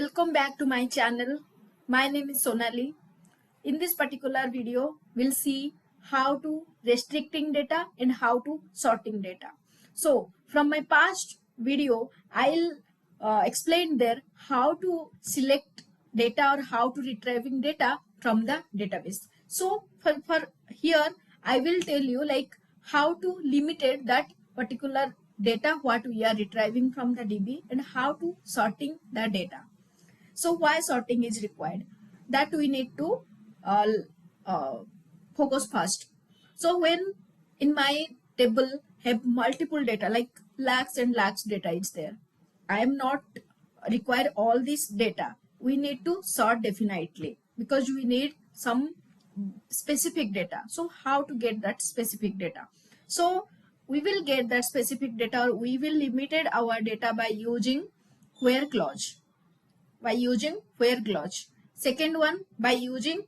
Welcome back to my channel. My name is Sonali. In this particular video, we'll see how to restricting data and how to sorting data. So from my past video, I'll explain there how to select data or how to retrieving data from the database. So for here, I will tell you like how to limited that particular data what we are retrieving from the DB and how to sorting the data. So why sorting is required? That we need to uh, uh, focus first. So when in my table have multiple data like lakhs and lakhs data is there, I am not require all this data. We need to sort definitely because we need some specific data. So how to get that specific data? So we will get that specific data, or we will limited our data by using where clause, by using where clause. Second one, by using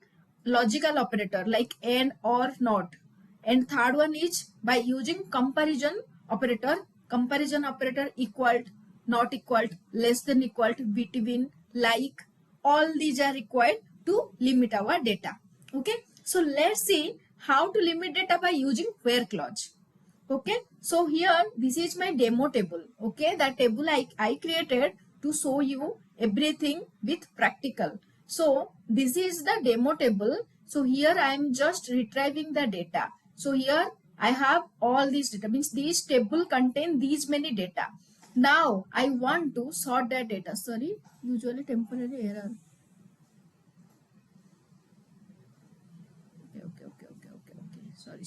logical operator like and or not. And third one is by using comparison operator. Comparison operator equal, not equal, less than equal, between, like, all these are required to limit our data. Okay, so let's see how to limit data by using where clause. Okay, so here this is my demo table. Okay, that table I created to show you everything with practical. So this is the demo table. So here I am just retrieving the data. So here I have all these data, means these table contain these many data. Now I want to sort that data. Sorry, usually temporary error. Okay. Sorry.